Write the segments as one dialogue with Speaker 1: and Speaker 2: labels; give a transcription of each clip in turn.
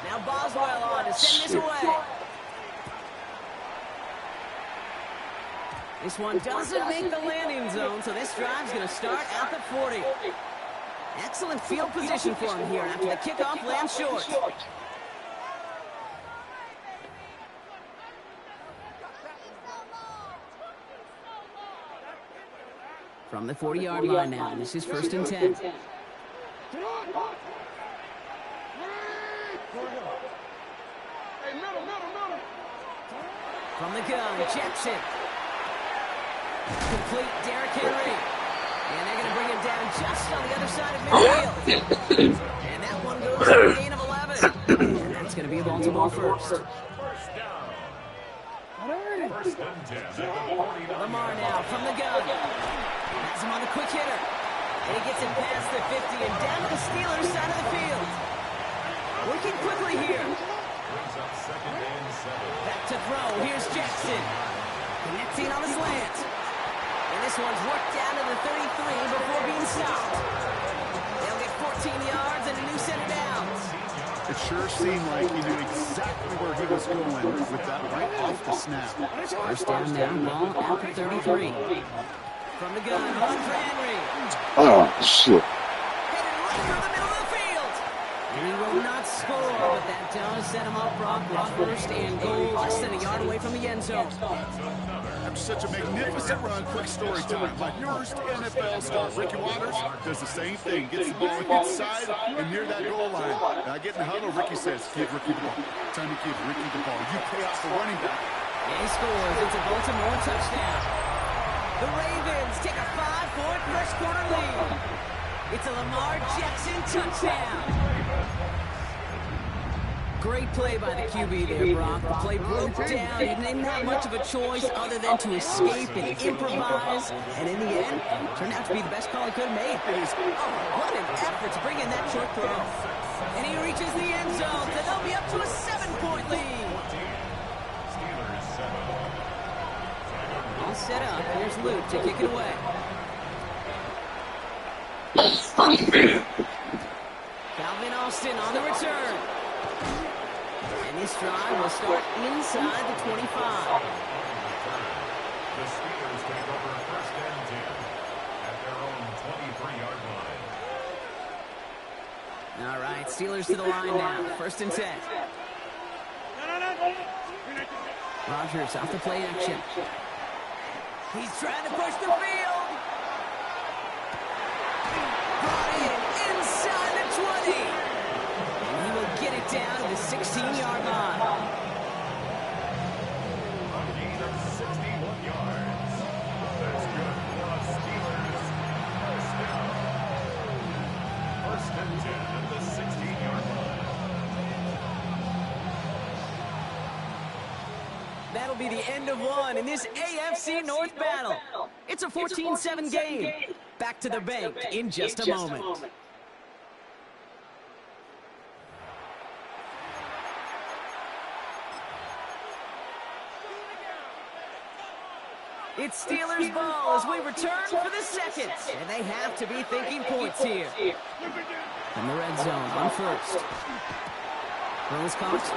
Speaker 1: Now Boswell on to send this away. This one doesn't make the landing zone, so this drive's going to start at the 40. Excellent field position for him here after the kickoff lands short. From the 40-yard line now, this is 1st and 10. From the gun, Jackson. Complete Derrick Henry. And they're going to bring him down just on the other side of midfield. And that one goes for a gain of 11. And that's going to be Baltimore first. Lamar now from the gun. Has him on the quick hitter. And he gets it past the 50 and down to the Steelers' side of the field. Working quickly here. Back to throw. Here's Jackson. Connecting on the slant. And this one's worked down to the 33 before being stopped. They'll get 14 yards and a new set of downs.
Speaker 2: It sure seemed like he knew exactly where he was going with that right off the snap.
Speaker 1: First down now, ball at the 33. From the gun, run for Henry.
Speaker 3: Oh, shit.
Speaker 1: Headed right through the middle of the field. And he will not score, but that does set him up, Brock, with 1st and goal, less than a yard away from the end zone.
Speaker 2: After such a magnificent run, quick story time. My first NFL star, Ricky Watters, does the same thing. Gets the ball inside and near that goal line. Now, get in the huddle, Ricky says, give Ricky the ball. Time to give Ricky the ball. You pay off the running back.
Speaker 1: And he scores. It's a Baltimore touchdown. The Ravens take a 5-point first quarter lead. It's a Lamar Jackson touchdown. Great play by the QB there, Brock. The play broke down. He didn't have much of a choice other than to escape and improvise. And in the end, turned out to be the best call he could have made. Oh, what an effort to bring in that short throw. And he reaches the end zone, so they'll be up to a 7-point lead. All set up. Here's Luke to kick it away. Calvin Austin on the return. And this drive will start inside the 25.
Speaker 4: The Steelers take over 1st and 10 at their own 23-yard line.
Speaker 1: All right, Steelers to the line now. 1st and 10. Rodgers off the play action. He's trying to push the field. Brought in inside the 20. And he will get it down to the 16-yard line.
Speaker 4: A gain of 61 yards. That's good for the Steelers. 1st down. 1st and 10 at the 16-yard line.
Speaker 1: That'll be the end of one in this AFC North battle. It's a 14-7 game. Back to the bank in just a moment. It's Steelers ball as we return for the second. And they have to be thinking points here. From the red zone on 1st. Throws caught.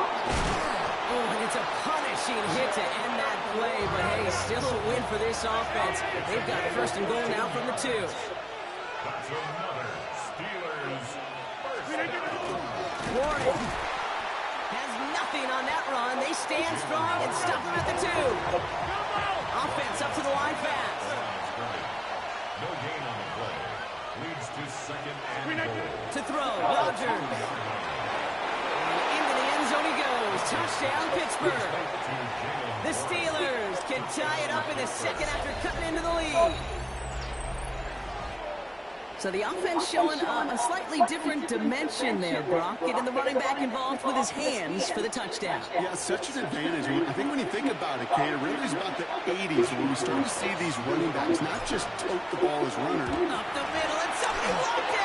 Speaker 1: Oh, and it's a punishing hit to end that play, but hey, still a win for this offense. They've got 1st and goal now from the 2.
Speaker 4: That's another Steelers 1st down.
Speaker 1: Warren has nothing on that run. They stand strong and stop him at the 2. Offense up to the line fast.
Speaker 4: No gain on the play. Leads to 2nd and goal.
Speaker 1: To throw, Rodgers. Into the end zone he goes. Touchdown, Pittsburgh. The Steelers can tie it up in a second after cutting into the lead. So the offense showing a slightly different dimension there, Brock. Getting the running back involved with his hands for the touchdown.
Speaker 2: Yeah, such an advantage. I think when you think about it, Kate, it really is about the 80s when we start to see these running backs not just tote the ball as runners.
Speaker 1: Up the middle, and somebody blocked it.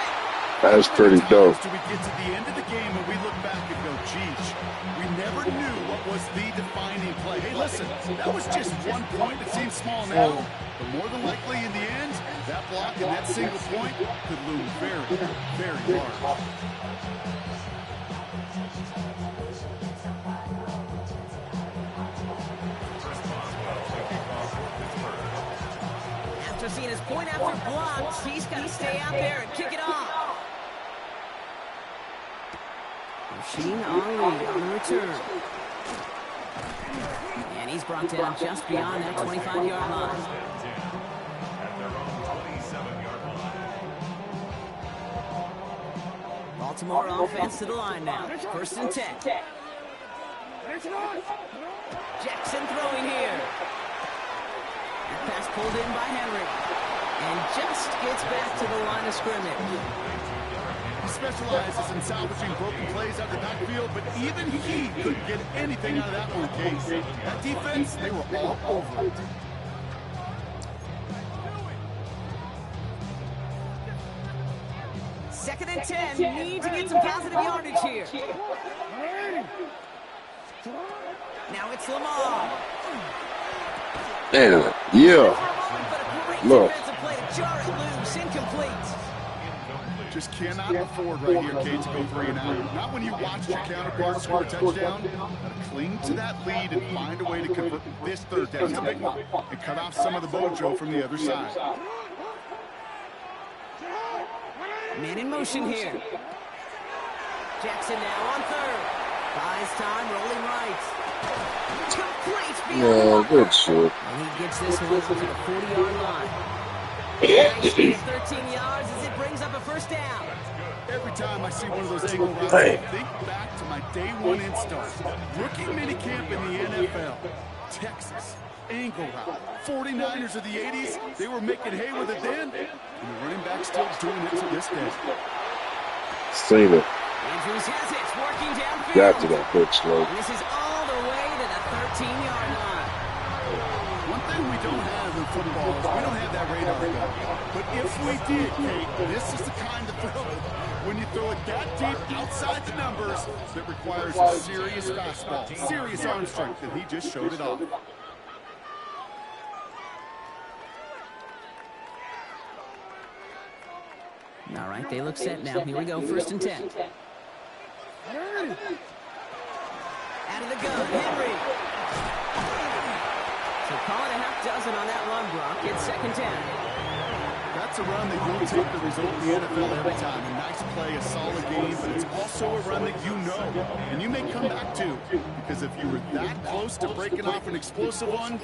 Speaker 3: That's pretty dope.
Speaker 2: Do we get to the end of the game and we look back and go, geez, we never knew what was the defining play. Hey, listen, that was just 1 point. It seems small now, but more than likely in the end, That block and that single point could loom very, very large.
Speaker 1: After seeing his point after blocks, he's got to stay out there and kick it off. Machine Ali on the return. And he's brought down just beyond that 25-yard line.
Speaker 4: At their own 27-yard line.
Speaker 1: Baltimore offense to the line now. 1st and 10. Jackson throwing here. Pass pulled in by Henry. And just gets back to the line of scrimmage.
Speaker 2: He specializes in salvaging broken plays out of the backfield, but even he couldn't get anything out of that one case. That defense, they were all over it.
Speaker 1: Second and 10. Need to get some positive yardage here. Now it's Lamar.
Speaker 3: Damn. Yeah. Look.
Speaker 2: Just cannot afford right here, Kate, to go 3 and out. Not when you watch your counterpart score a touchdown. Gotta cling to that lead and find a way to convert this 3rd down. It's a big one. And cut off some of the mojo from the other side.
Speaker 1: Man in motion here. Jackson now on 3rd. Buys time, rolling right. Complete
Speaker 3: Yeah, good shit.
Speaker 1: and he gets this one to the 40-yard line. Nice gain of 13 yards as it brings up a 1st down.
Speaker 2: Every time I see one of those angle routes, I think back to my day 1 install. Rookie minicamp in the NFL. Texas, angle route. 49ers of the 80s, they were making hay with it then, and the running back still doing it to this day.
Speaker 3: Seen it.
Speaker 1: Andrews has it, working downfield.
Speaker 3: Got to that quick slow.
Speaker 1: This is all the way to the 13-yard line.
Speaker 2: One thing we don't have in football is we don't have that radar gun. But if we did, Kate, this is the kind of throw when you throw it that deep outside the numbers that requires a serious fastball, serious arm strength, and he just showed it off.
Speaker 1: All right, they look set now. Here we go, 1st and 10. Out of the gun, Henry. So call it a half dozen on that run block. It's 2nd down.
Speaker 2: That's a run that you'll take the result in the NFL every time. A nice play, a solid game, but it's also a run that you know, and you may come back to, because if you were that close to breaking off an explosive one,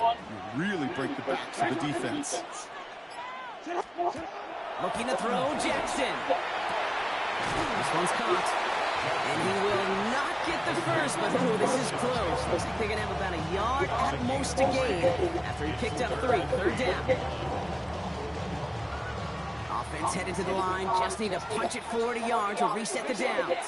Speaker 2: you really break the backs of the defense.
Speaker 1: Looking to throw, Jackson. This one's caught. And he will not get the 1st, but oh, this is close. Looks like they're going to have about a yard at most to gain after he picked up 3. 3rd down. Offense headed to the line. Just need to punch it 40 yards to reset the downs.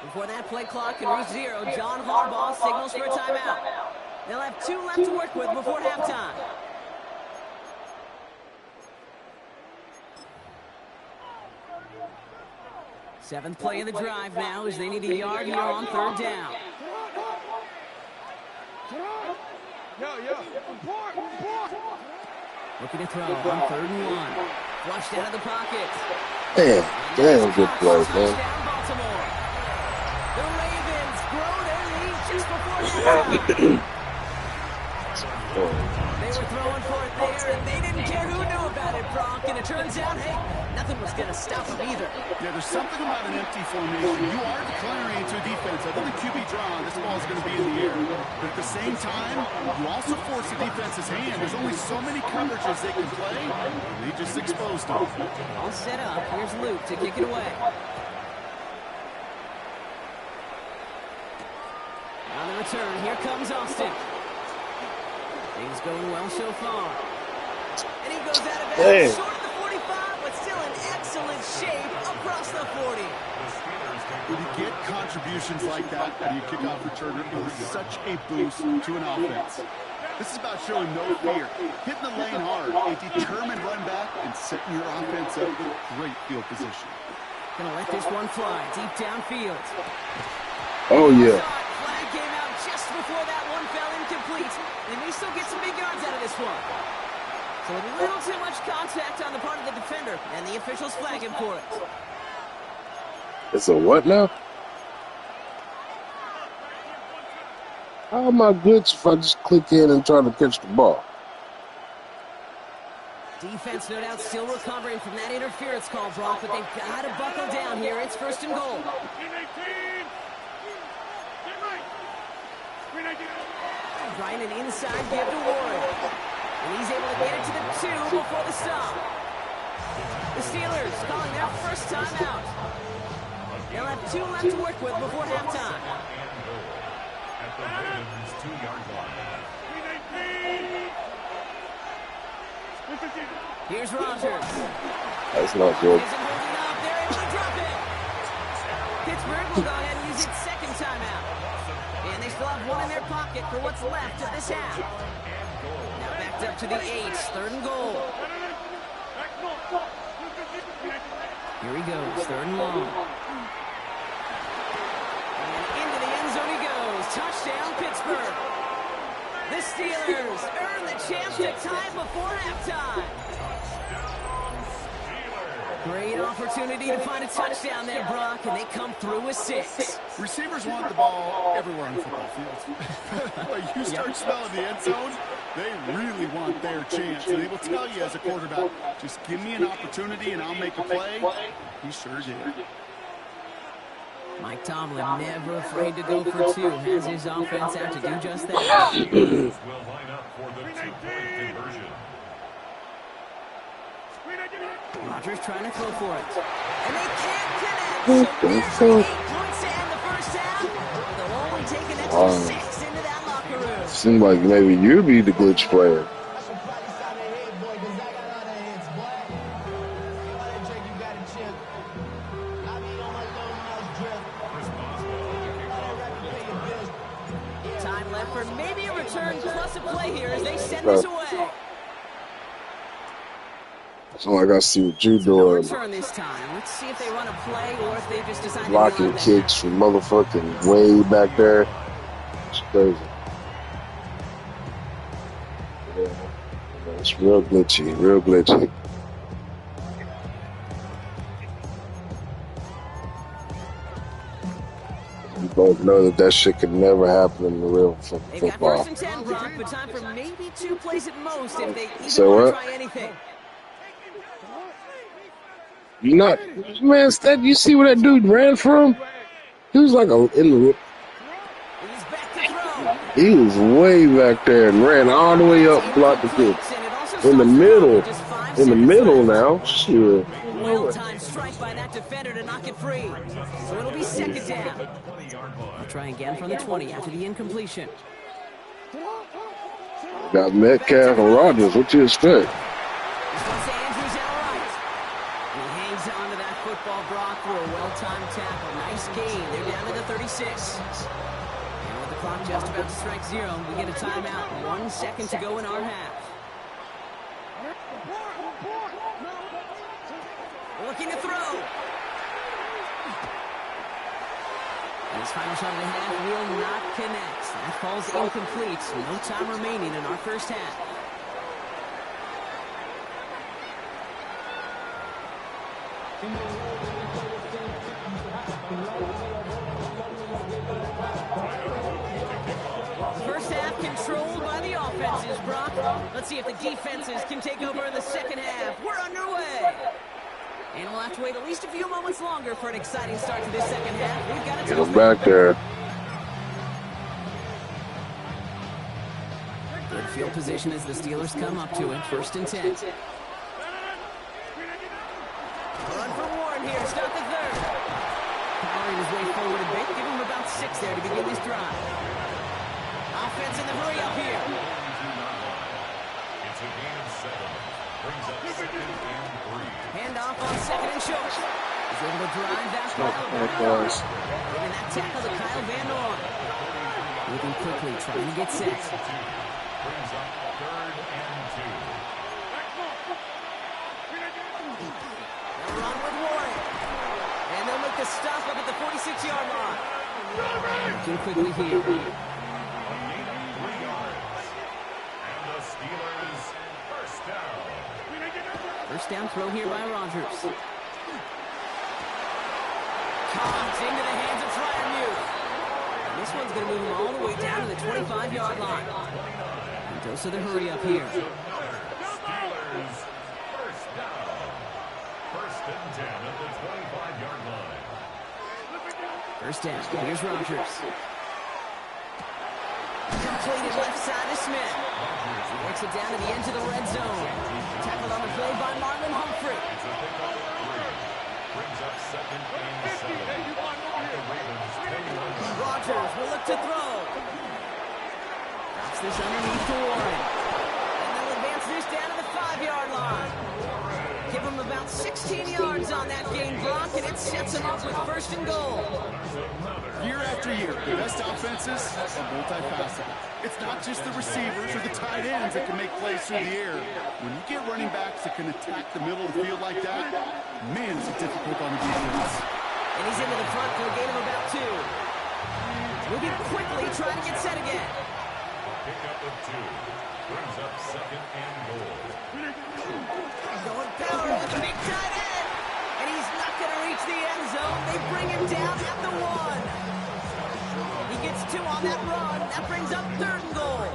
Speaker 1: Before that play clock can reach 0, John Harbaugh signals for a timeout. They'll have 2 left to work with before halftime. Seventh play of the drive now as they need a yard here on 3rd down. Looking to throw on 3rd and 1. Flushed out of the pocket.
Speaker 3: Damn good play, man.
Speaker 1: Baltimore. The Ravens grow their lead just before halftime. They were throwing for it there, and they didn't care who knew about it, Brock. And it turns out, hey, nothing was going to stop them either.
Speaker 2: Yeah, there's something about an empty formation. You are declaring into a defense. Other than QB draw, this ball is going to be in the air. But at the same time, you also force the defense's hand. There's only so many coverages they can play, and they just exposed them.
Speaker 1: All set up. Here's Luke to kick it away. On the return, here comes Austin. Things going well so far. And he goes out of bounds short of the 45, but still in excellent shape across the 40.
Speaker 2: When you get contributions like that out of your kickoff returner, it was such a boost to an offense. This is about showing no fear, hitting the lane hard, a determined run back, and setting your offense up with great field position.
Speaker 1: Gonna let this one fly deep downfield.
Speaker 3: Oh, yeah.
Speaker 1: Flag came out just before that one fell incomplete. incomplete. They may still get some big yards out of this one. So a little too much contact on the part of the defender, and the officials flag him for it.
Speaker 3: It's a what now? How am I good if I just click in and try to catch the ball?
Speaker 1: Defense, no doubt, still recovering from that interference call, Brock, but they've got to buckle down here. It's first and goal. Trying an inside give to Warren. And he's able to get it to the 2 before the stop. The Steelers calling their first time out. They'll have 2 left to work with before halftime.
Speaker 4: At the Ravens' 2-yard line.
Speaker 1: Here's Rogers.
Speaker 3: That's not good.
Speaker 1: Isn't holding up. They're able to drop it. Pittsburgh will go ahead and use its second timeout. And they still have 1 in their pocket for what's left of this half. Now backed up to the 8, third and goal. Here he goes, third and long. And into the end zone he goes. Touchdown, Pittsburgh. The Steelers earn the chance to tie before halftime. Great opportunity to find a touchdown there, Brock, and they come through with 6.
Speaker 2: Receivers want the ball everywhere on the football field. When you start smelling the end zone, they really want their chance. And they will tell you as a quarterback, just give me an opportunity and I'll make a play. He sure did.
Speaker 1: Mike Tomlin never afraid to go for 2. Has his offense out to do just that.
Speaker 4: Will line up for the 2-point conversion.
Speaker 1: Rodgers trying to throw for it. And they can't connect. So there's 8 points to end the first half. They'll only take an extra 6 into that locker room.
Speaker 3: Seems like maybe you'd be the glitch player.
Speaker 1: Time left for maybe a return plus a play here as they send this away.
Speaker 3: So I gotta see what you
Speaker 1: No
Speaker 3: doing.
Speaker 1: return this time. Let's see if they run a play or if they just decide to
Speaker 3: Blocking
Speaker 1: run that.
Speaker 3: kicks from motherfucking way back there. It's crazy. Yeah, it's real glitchy, real glitchy. You both know that that shit could never happen in the real
Speaker 1: They've got
Speaker 3: football.
Speaker 1: first and 10, Brock, but time for maybe 2 plays at most if they even
Speaker 3: So
Speaker 1: want to
Speaker 3: what?
Speaker 1: try anything.
Speaker 3: You not, man, you see where that dude ran from? He was like
Speaker 1: He's back to throw.
Speaker 3: he was way back there and ran all the way up, blocked the kick.
Speaker 1: And it also
Speaker 3: In the
Speaker 1: stops
Speaker 3: middle,
Speaker 1: with just 5
Speaker 3: in the
Speaker 1: seconds
Speaker 3: middle
Speaker 1: left.
Speaker 3: now, shit.
Speaker 1: Well-timed strike by that defender to knock it free. So it'll be second down. They'll try again from the 20 after the incompletion.
Speaker 3: Got Metcalf and Rogers, what you expect?
Speaker 1: This one's to Andrews outright. He hangs on to that football, Brock, for a well-timed tackle. Nice gain. They're down to the 36. And with the clock just about to strike 0, we get a timeout. 1 second to go in our half. Looking to throw. And his final shot of the half will not connect. That falls incomplete. No time remaining in our first half. First half controlled by the offenses, Brock. Let's see if the defenses can take over in the second half. We're underway. And we'll have to wait at least a few moments longer for an exciting start to this second half. We've got a
Speaker 3: Get him back there.
Speaker 1: good field position as the Steelers come up to it. First and 10. Run for Warren here to start the third. Powering his way forward a bit. Give him about 6 there to begin this drive. Offense in the hurry up here.
Speaker 4: It's a gain of 7. Brings up 2nd and 3.
Speaker 1: Handoff on second and short. He's able to drive that ball. Giving that tackle to Kyle Van Noy. Moving quickly, trying to get set.
Speaker 4: Brings up 3rd and 2.
Speaker 1: They'll run with Warren. And they'll make the stop up at the 46-yard line. Looking quickly here.
Speaker 4: A gain of 3 yards.
Speaker 1: First down throw here by Rodgers. Caught into the hands of Fryermuth. And this one's going to move him all the way down to the 25-yard line. And dose of the hurry up here.
Speaker 4: Steelers, first down. First and 10 at the 25-yard line.
Speaker 1: First down. Here's Rodgers. Completed left side to Smith. He works it down to the edge of the red zone. Tackled on the play by Marlon Humphrey.
Speaker 4: Brings up second and 7. The Ravens 21.
Speaker 1: Rodgers will look to throw. Drops this underneath to Warren. And they'll advance this down to the 5-yard line. Give him about 16 yards on that gain, Brock, and it sets him up with first and goal.
Speaker 2: Year after year, the best offenses are multifaceted. It's not just the receivers or the tight ends that can make plays through the air. When you get running backs that can attack the middle of the field like that, man, is it difficult on the defense.
Speaker 1: And he's into the front for a gain of about 2. Moving quickly, trying to get set again.
Speaker 4: Pick up of 2. Brings up second and goal.
Speaker 1: Going power with a big tight end. And he's not going to reach the end zone. They bring him down at the 1. He gets 2 on that run. That brings up third and goal.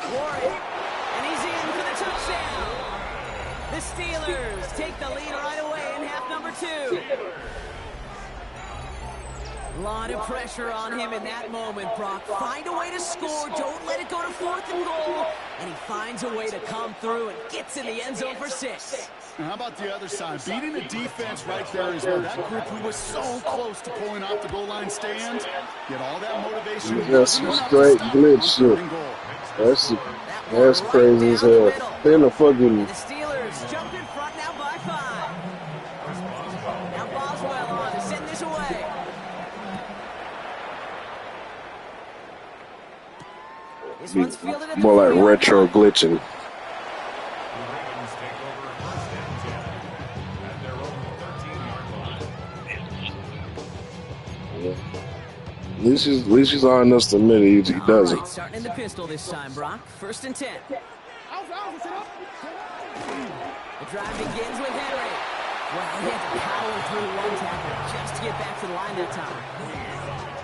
Speaker 1: Warren, and he's in for the touchdown. The Steelers take the lead right away in half number 2. A lot of pressure on him in that moment, Brock. Find a way to score. Don't let it go to 4th and goal. And he finds a way to come through and gets in the end zone for 6.
Speaker 2: And how about the other side? Beating the defense right there is where that group who was so close to pulling off the goal line stand, get all that motivation.
Speaker 3: That's great glitch shit. That's crazy as hell. Then the fucking.
Speaker 1: The Steelers jump in front now by 5. Now Boswell on to send this away. This one's fielded at the
Speaker 3: More like
Speaker 1: 4-yard
Speaker 3: retro
Speaker 1: line.
Speaker 3: glitching.
Speaker 4: Ravens take over first and 10 at their own 13-yard line.
Speaker 3: At least he's on us to admit he does it.
Speaker 1: Right, starting in the pistol this time, Brock. First and 10. The drive begins with Henry. Well, he had to power through one tackle just to get back to the line that time.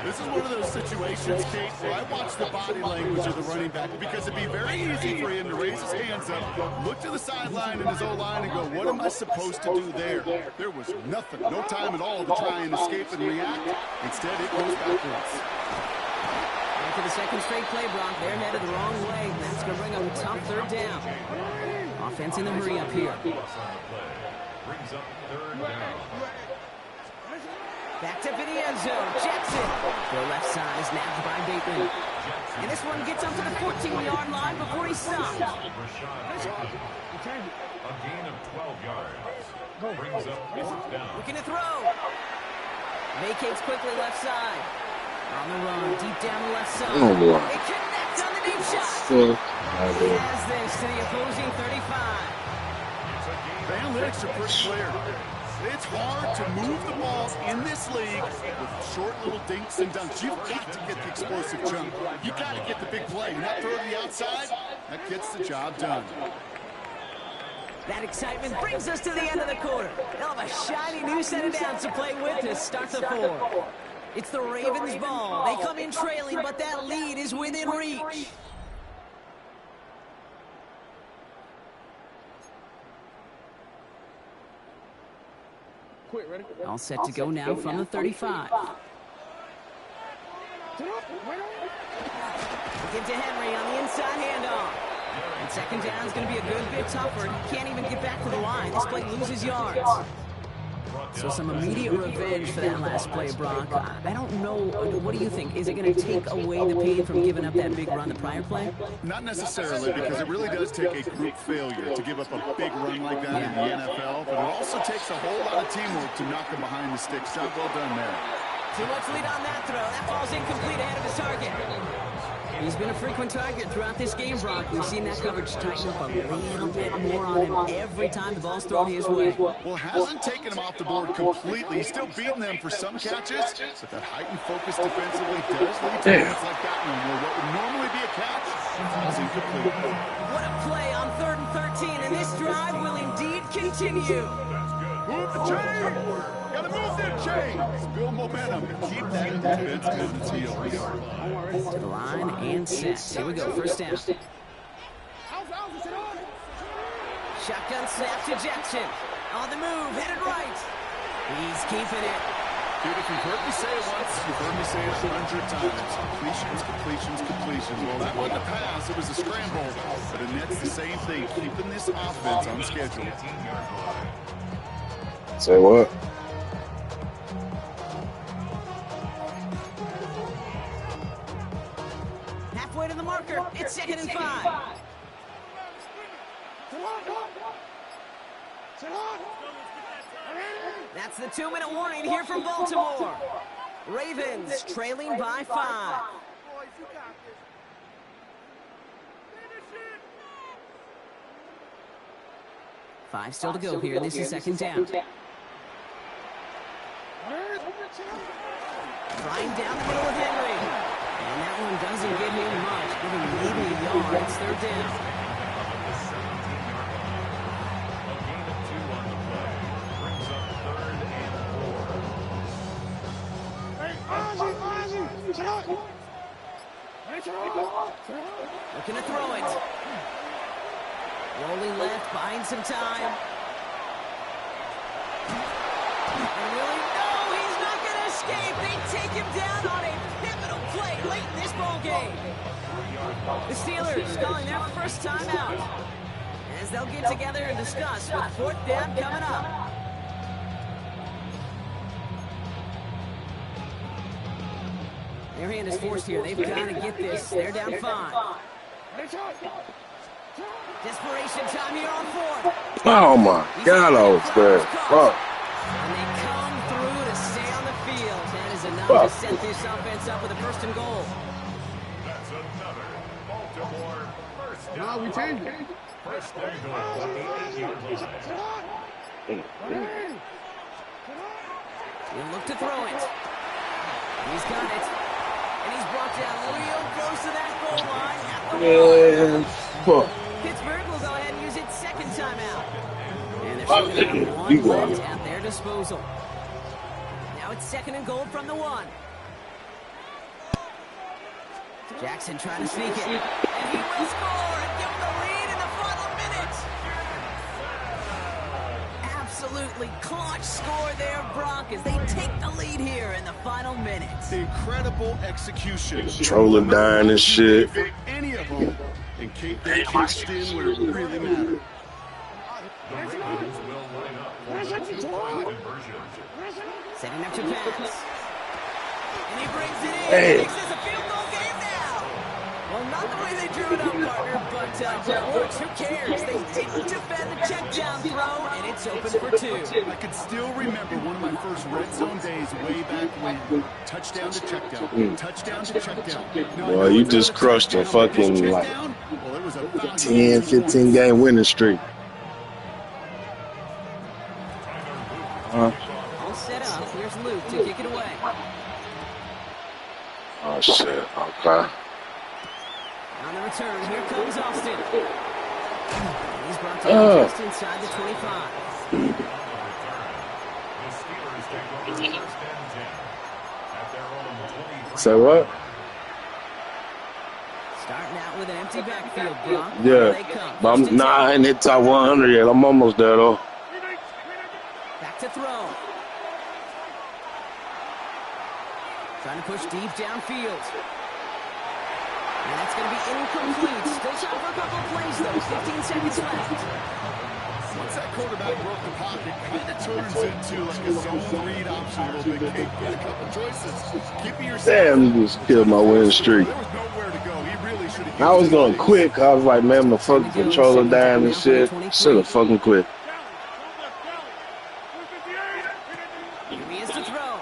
Speaker 2: This is one of those situations, Kate, where I watch the body language of the running back because it'd be very easy for him to raise his hands up, look to the sideline in his O-line and go, what am I supposed to do there? There was nothing, no time at all to try and escape and react. Instead, it goes backwards.
Speaker 1: After the second straight play, Brock, they're headed the wrong way. That's going to bring up a tough third down. Offense in the hurry up here.
Speaker 4: Brings up third down.
Speaker 1: Backed up in the end zone. Jackson. The left side is nabbed by Bateman. And this one gets up to the 14-yard line before he stops.
Speaker 4: Rashad, a gain of 12 yards. Brings up fourth down.
Speaker 1: Looking to throw. Vacates quickly left side. On the run, deep down the left side.
Speaker 3: Oh, boy.
Speaker 1: It connects on the deep shot. He has this to the opposing 35.
Speaker 2: The analytics are pretty clear. It's hard to move the ball in this league with short little dinks and dunks. You've got to get the explosive jump. You've got to get the big play. And that throw to the outside, that gets the job done.
Speaker 1: That excitement brings us to the end of the quarter. They'll have a shiny new set of downs to play with to start the 4th. It's the Ravens' ball. They come in trailing, but that lead is within reach. All set to go now from the 35. Give to Henry on the inside handoff. And second down is going to be a good bit tougher. He can't even get back to the line. This play loses yards. So some immediate revenge for that last play, Brock. I don't know. What do you think? Is it going to take away the pain from giving up that big run the prior play?
Speaker 2: Not necessarily, because it really does take a group failure to give up a big run like that in the NFL, but it also takes a whole lot of teamwork to knock him behind the sticks. Job well done there.
Speaker 1: Too much lead on that throw. That falls incomplete ahead of his target. He's been a frequent target throughout this game, Brock. We've seen that coverage tighten up a little bit more on him every time the ball's thrown his way.
Speaker 2: Well, hasn't taken him off the board completely. He's still beating them for some catches, but that heightened focus defensively does lead to moments like that one where what would normally be a catch is incomplete.
Speaker 1: What a play on 3rd and 13, and this drive will indeed continue.
Speaker 2: Move the chain! Gotta move that chain! Build momentum and keep that defense on its heels.
Speaker 1: To the line and set. Here we go, first down. Shotgun snap to Jackson. On the move, headed right. He's keeping it.
Speaker 2: Dude, if you've heard me say it once, you've heard me say it 100 times. Completions, completions, completions. Well, that wasn't a pass, it was a scramble. But it nets the same thing, keeping this offense on schedule.
Speaker 3: Say what?
Speaker 1: Halfway to the marker. It's 2nd and 5. That's the 2-minute warning here from Baltimore. Ravens trailing by 5. 5 still to go here. This is 2nd down. Flying down the middle of Henry. And that one doesn't give him much. Giving maybe a yard. It's 3rd down. Looking to throw it. Rolling left, buying some time. And really, no, he's not going to escape. They take him down on a pivotal play late in this ball game. The Steelers calling their first time out as they'll get together and discuss with 4th down coming up. Their hand is forced here. They've got to get this. They're down 5. Desperation time here on 4th.
Speaker 3: Oh my God, I was there. Fuck.
Speaker 1: And they come through to stay on the field. That is enough to set this offense up with a 1st and goal.
Speaker 4: That's another Baltimore first down.
Speaker 5: No, we changed it.
Speaker 4: 1st and goal at the 8-yard line.
Speaker 1: He'll look to throw it. He's got it. And he's brought down real close to that goal line at the 1.
Speaker 3: Fuck.
Speaker 1: Pittsburgh will go ahead and use its 2nd timeout. And they're shooting one left at their disposal. Now it's 2nd and goal from the 1. Jackson trying to sneak it. And he will score and give them the lead in the final minute. Absolutely clutch score there, Brock, as they take the lead here in the final minutes.
Speaker 2: Incredible execution.
Speaker 3: Controller dying and shit.
Speaker 2: Any of them, and keep them cashed in where it really mattered.
Speaker 4: The Ravens will line up for the 2-point conversion.
Speaker 1: Setting up to pass. And he brings it in.
Speaker 3: Hey.
Speaker 1: Makes this a field goal game now. Well, not the way they drew it up, partner, but Woods, who cares? They didn't defend the check down throw, and it's open for 2.
Speaker 2: I could still remember one of my first red zone days way back when. Touchdown to check down. Touchdown to check down.
Speaker 3: Well, you just crushed a fucking like 10, 15 game winning streak.
Speaker 1: All set up. Here's Luke to kick it away.
Speaker 3: Oh shit. Okay.
Speaker 1: On the return, here comes Austin. He's brought down just inside the 25.
Speaker 4: The Steelers take over 1st and 10 at their own 20.
Speaker 3: Say what?
Speaker 1: Starting out with an empty backfield, Brock.
Speaker 3: Yeah. But I'm not in the top 100 yet. I'm almost there though.
Speaker 1: Back to throw. Trying to push deep downfield. And that's going to be incomplete. Still time for a couple of plays, though. 15 seconds left.
Speaker 2: Once that quarterback broke the pocket, kind of turns into like a zone read option a little bit. Kate, get a couple choices. Keeping yourself.
Speaker 3: Damn, you just killed my winning streak.
Speaker 2: There was nowhere to go. He really should have.
Speaker 3: I was going quick. I was like, man, my fucking controller dying and shit. Should have fucking quit.
Speaker 1: Here he is to throw.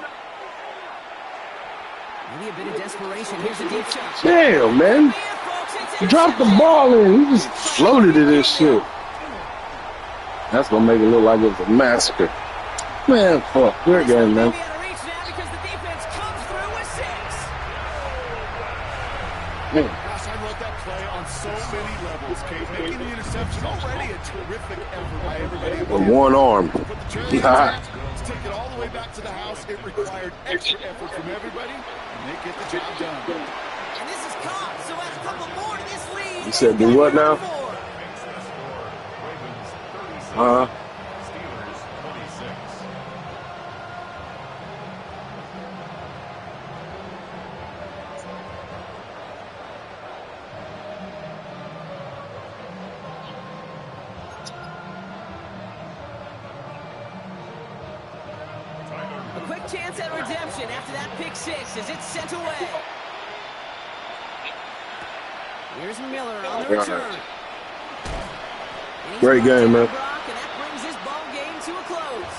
Speaker 1: Maybe a bit of desperation possession. Here's a deep shot.
Speaker 3: Damn, man. He dropped the ball in. He just floated to this shit. That's going to make it look like it was a massacre. Man, fuck. Great game, man.
Speaker 2: Gosh, I love that play on so many levels, Kate. Making the interception already a terrific effort by everybody.
Speaker 3: With one arm.
Speaker 2: But the Chargers to take it all the way back to the house, it required extra effort from everybody, and they get the job done.
Speaker 1: And this is caught, so add a couple more to this lead.
Speaker 3: You said do what now?
Speaker 4: Steelers 26.
Speaker 1: A quick chance at redemption after that pick six as it's sent away. Here's Miller on the return.
Speaker 3: Great game, man.
Speaker 1: And that brings this ball game to a close.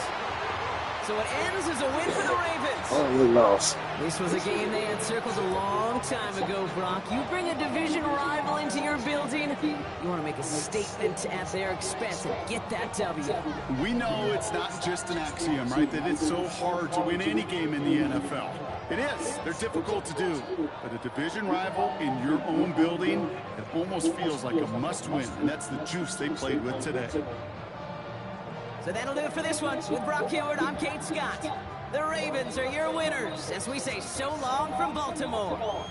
Speaker 1: So it ends as a win for the Ravens.
Speaker 3: Oh, we lost.
Speaker 1: This was a game they had circled a long time ago, Brock. You bring a division rival into your building, you want to make a statement at their expense and get that W.
Speaker 2: We know it's not just an axiom, right, that it's so hard to win any game in the NFL. It is. They're difficult to do. But a division rival in your own building, it almost feels like a must-win, and that's the juice they played with today.
Speaker 1: So that'll do it for this one. With Brock Heward, I'm Kate Scott. The Ravens are your winners as we say so long from Baltimore.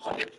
Speaker 3: Good.